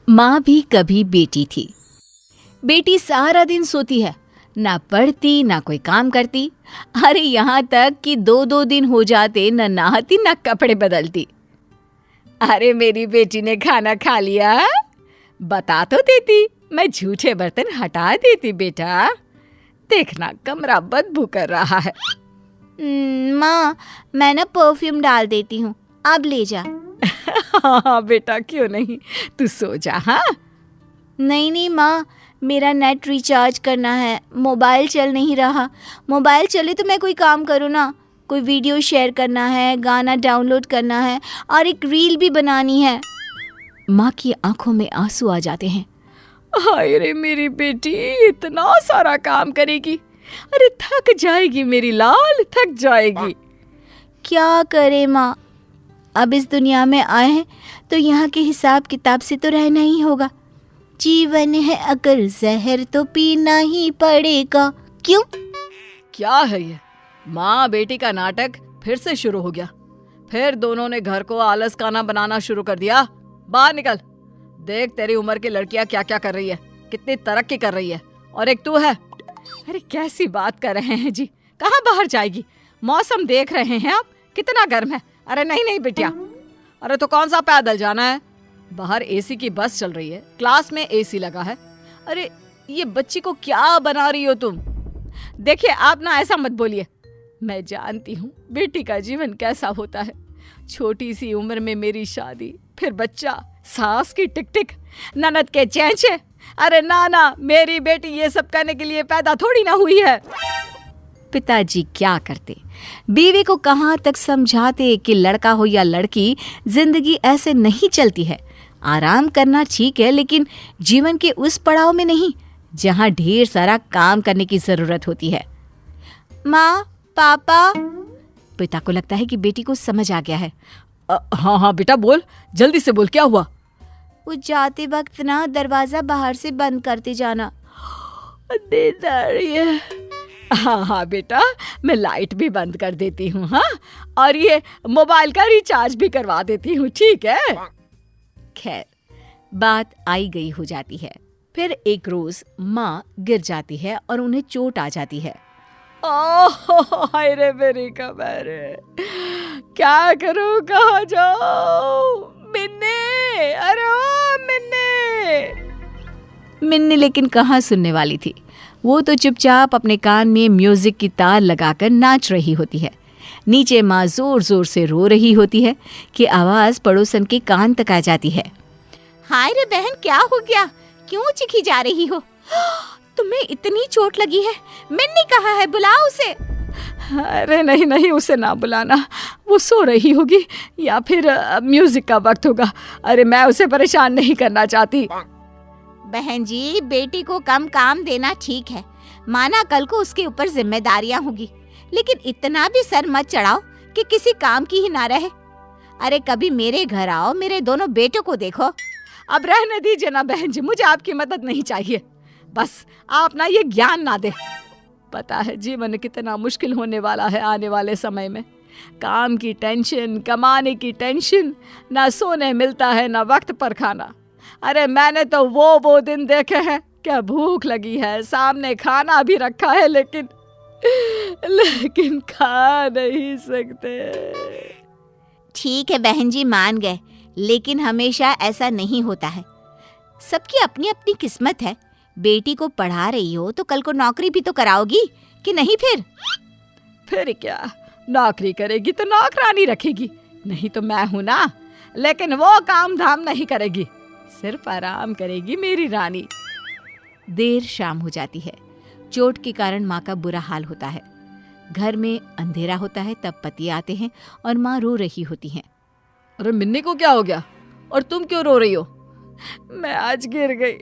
माँ भी कभी बेटी थी। बेटी सारा दिन सोती है, ना पढ़ती ना कोई काम करती। अरे यहाँ तक कि 2-2 दिन हो जाते न नहाती न कपड़े बदलती। अरे मेरी बेटी ने खाना खा लिया, बता तो देती, मैं झूठे बर्तन हटा देती। बेटा देखना कमरा बदबू कर रहा है। माँ, मैं ना परफ्यूम डाल देती हूँ, अब ले जा। हाँ बेटा, क्यों नहीं, तू सो जा। हाँ नहीं माँ, मेरा नेट रिचार्ज करना है, मोबाइल चल नहीं रहा। मोबाइल चले तो मैं कोई काम करूँ ना, कोई वीडियो शेयर करना है, गाना डाउनलोड करना है और एक रील भी बनानी है। माँ की आंखों में आंसू आ जाते हैं। हाय रे मेरी बेटी, इतना सारा काम करेगी, अरे थक जाएगी मेरी लाल, थक जाएगी। क्या करे माँ, अब इस दुनिया में आए हैं तो यहाँ के हिसाब किताब से तो रहना ही होगा। जीवन है अगर जहर तो पीना ही पड़ेगा। क्यों? क्या है ये, माँ बेटी का नाटक फिर से शुरू हो गया। फिर दोनों ने घर को आलस खाना बनाना शुरू कर दिया। बाहर निकल, देख तेरी उम्र की लड़कियां क्या क्या कर रही है, कितनी तरक्की कर रही है, और एक तू है। अरे कैसी बात कर रहे हैं जी, कहाँ बाहर जाएगी, मौसम देख रहे हैं आप कितना गर्म है। अरे नहीं नहीं बिटिया, अरे तो कौन सा पैदल जाना है, बाहर एसी की बस चल रही है, क्लास में एसी लगा है। अरे ये बच्ची को क्या बना रही हो तुम। देखिए आप ना ऐसा मत बोलिए, मैं जानती हूँ बेटी का जीवन कैसा होता है। छोटी सी उम्र में मेरी शादी, फिर बच्चा, सास की टिक टिक, ननद के चेंचे। अरे ना, मेरी बेटी ये सब करने के लिए पैदा थोड़ी ना हुई है। पिताजी क्या करते, बीवी को कहाँ तक समझाते कि लड़का हो या लड़की, जिंदगी ऐसे नहीं चलती है। आराम करना ठीक है, लेकिन जीवन के उस पड़ाव में नहीं जहाँ ढेर सारा काम करने की जरूरत होती है। माँ, पापा। पिता को लगता है कि बेटी को समझ आ गया है। हाँ बेटा बोल, जल्दी से बोल, क्या हुआ। वो जाते वक्त ना दरवाजा बाहर से बंद करते जाना। नींद आ रही है। हाँ बेटा, मैं लाइट भी बंद कर देती हूँ। हाँ, और ये मोबाइल का रिचार्ज भी करवा देती हूँ, ठीक है। खैर बात आई गई हो जाती है। फिर एक रोज माँ गिर जाती है और उन्हें चोट आ जाती है। ओह हाय रे मेरी कमर, क्या करूँ, कहाँ जाऊँ। मिन्नी, अरे ओ मिन्नी। मिन्नी लेकिन कहाँ सुनने वाली थी, वो तो चुपचाप अपने कान में म्यूजिक की तार लगाकर नाच रही होती है। नीचे माँ जोर जोर से रो रही होती है कि आवाज पड़ोसन के कान तक आ जाती है। हाय रे बहन, क्या हो गया, क्यों चिखी जा रही हो, तुम्हें इतनी चोट लगी है। मिन्नी कहाँ है, बुलाओ उसे। अरे नहीं, उसे ना बुलाना, वो सो रही होगी या फिर म्यूजिक का वक्त होगा। अरे मैं उसे परेशान नहीं करना चाहती। बहन जी, बेटी को कम काम देना ठीक है, माना कल को उसके ऊपर जिम्मेदारियां होगी, लेकिन इतना भी सर मत चढ़ाओ कि किसी काम की ही ना रहे। अरे कभी मेरे घर आओ, मेरे दोनों बेटों को देखो। अब रहने दीजिए ना बहन जी, मुझे आपकी मदद नहीं चाहिए, बस आप ना ये ज्ञान ना दे। पता है जीवन कितना मुश्किल होने वाला है आने वाले समय में। काम की टेंशन, कमाने की टेंशन, ना सोने मिलता है ना वक्त पर खाना। अरे मैंने तो वो दिन देखे हैं, क्या भूख लगी है, सामने खाना भी रखा है, लेकिन खा नहीं सकते। ठीक है बहन जी, मान गए, लेकिन हमेशा ऐसा नहीं होता है। सबकी अपनी अपनी किस्मत है। बेटी को पढ़ा रही हो तो कल को नौकरी भी तो कराओगी कि नहीं। फिर क्या, नौकरी करेगी तो नौकरानी रखेगी, नहीं तो मैं हूं ना। लेकिन वो काम धाम नहीं करेगी, सिर्फ आराम करेगी मेरी रानी। देर शाम हो जाती है। चोट के कारण माँ का बुरा हाल होता है। घर में अंधेरा होता है, तब पति आते हैं और माँ रो रही होती हैं। अरे मिन्नी को क्या हो गया, और तुम क्यों रो रही हो। मैं आज गिर गई,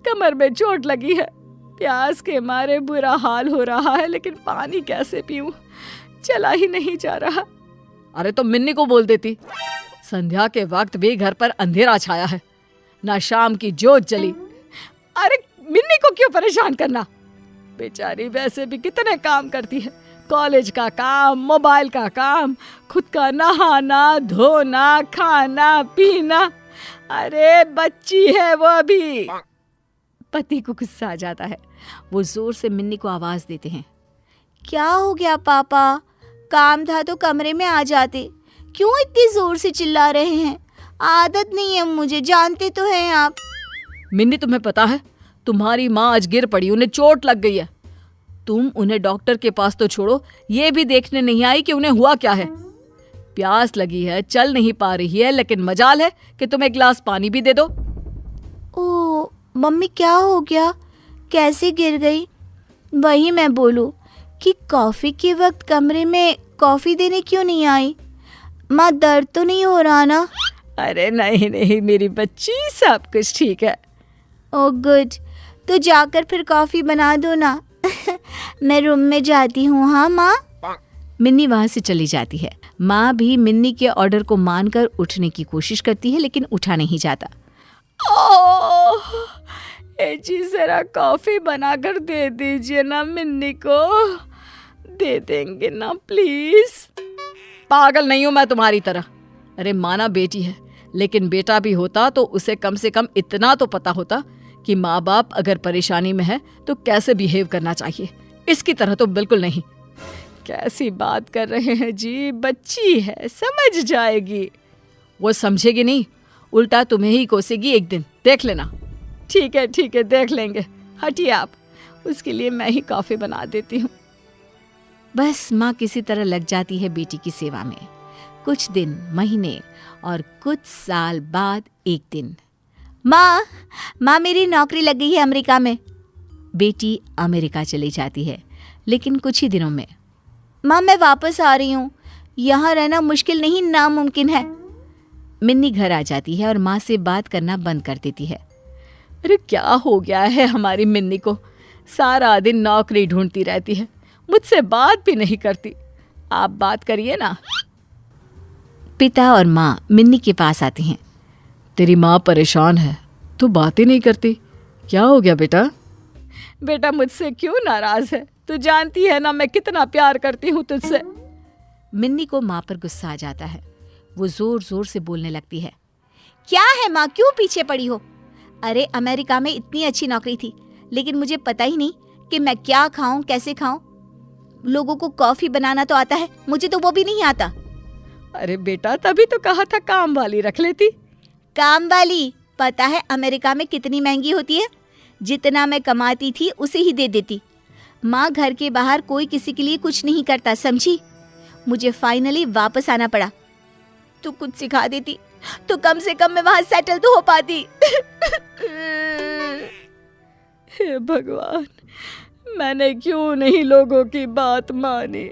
कमर में चोट लगी है, प्यास के मारे बुरा हाल हो रहा है, लेकिन पानी कैसे पीऊं, चला ही नहीं जा रहा। अरे तो मिन्नी को बोल देती। संध्या के वक्त भी घर पर अंधेरा छाया है, ना शाम की जोत जली। अरे मिन्नी को क्यों परेशान करना, बेचारी वैसे भी कितने काम करती है, कॉलेज का काम, मोबाइल का काम, खुद का नहाना धोना, खाना पीना। अरे बच्ची है वो अभी। पति को गुस्सा आ जाता है। वो जोर से मिन्नी को आवाज देते हैं। क्या हो गया पापा? काम था तो कमरे में आ जाते, क्यों इतनी जोर से चिल्ला रहे हैं? आदत नहीं है मुझे, जानते तो हैं आप। मिन्नी तुम्हें पता है, तुम्हारी माँ आज गिर पड़ी, उन्हें चोट लग गई है। तुम उन्हें डॉक्टर के पास तो छोड़ो, ये भी देखने नहीं आई कि उन्हें हुआ क्या है। प्यास लगी है, चल नहीं पा रही है, लेकिन मजाल है कि तुम एक गिलास पानी भी दे दो। ओ मम्मी, क्या हो गया? कैसे गिर गई? वही मैं बोलूं कि कॉफी के वक्त कमरे में कॉफी देने क्यों नहीं आई? माँ, दर्द तो नहीं हो रहा ना? अरे नहीं नहीं मेरी बच्ची, सब कुछ ठीक है। ओह गुड, तो जाकर फिर कॉफी बना दो ना। मैं रूम में जाती हूँ। हाँ माँ। मिन्नी वहां से चली जाती है। माँ भी मिन्नी के ऑर्डर को मानकर उठने की कोशिश करती है, लेकिन उठा नहीं जाता। ओह, जी जरा कॉफी बनाकर दे दीजिए ना मिन्नी को। दे देंगे ना प्लीज। पागल नहीं हूं मैं तुम्हारी तरह। अरे माना बेटी है, लेकिन बेटा भी होता तो उसे कम से कम इतना तो पता होता कि माँ बाप अगर परेशानी में है तो कैसे बिहेव करना चाहिए। इसकी तरह तो बिल्कुल नहीं। कैसी बात कर रहे हैं जी, बच्ची है, समझ जाएगी। वो समझेगी नहीं, उल्टा तुम्हें ही कोसेगी एक दिन, देख लेना। ठीक है देख लेंगे, हटिए आप। उसके लिए मैं ही कॉफी बना देती हूँ। बस माँ किसी तरह लग जाती है बेटी की सेवा में। कुछ दिन, महीने और कुछ साल बाद एक दिन। माँ, मेरी नौकरी लग गई है अमेरिका में। बेटी अमेरिका चली जाती है, लेकिन कुछ ही दिनों में। माँ, मैं वापस आ रही हूँ। यहाँ रहना मुश्किल नहीं, नामुमकिन है। मिन्नी घर आ जाती है और माँ से बात करना बंद कर देती है। अरे क्या हो गया है हमारी मिन्नी को? सारा दिन नौकरी ढूंढती रहती है, मुझसे बात भी नहीं करती। आप बात करिए ना। पिता और माँ मिन्नी के पास आती हैं। तेरी माँ परेशान है, तू बातें नहीं करती, क्या हो गया बेटा? बेटा मुझसे क्यों नाराज है? तू जानती है ना मैं कितना प्यार करती हूँ तुझसे। मिन्नी को माँ पर गुस्सा आ जाता है। वो जोर जोर से बोलने लगती है। क्या है माँ, क्यों पीछे पड़ी हो? अरे अमेरिका में इतनी अच्छी नौकरी थी, लेकिन मुझे पता ही नहीं कि मैं क्या खाऊं, कैसे खाऊं। लोगों को कॉफी बनाना तो आता है, मुझे तो वो भी नहीं आता। अरे बेटा, तभी तो कहा था काम वाली रख लेती। काम वाली? पता है अमेरिका में कितनी महंगी होती है? जितना मैं कमाती थी उसे ही दे देती। माँ, घर के बाहर कोई किसी के लिए कुछ नहीं करता, समझी? मुझे फाइनली वापस आना पड़ा। तू कुछ सिखा देती तो कम से कम मैं वहां सेटल तो हो पाती। हे भगवान, मैंने क्यों नहीं लोगों की बात मानी।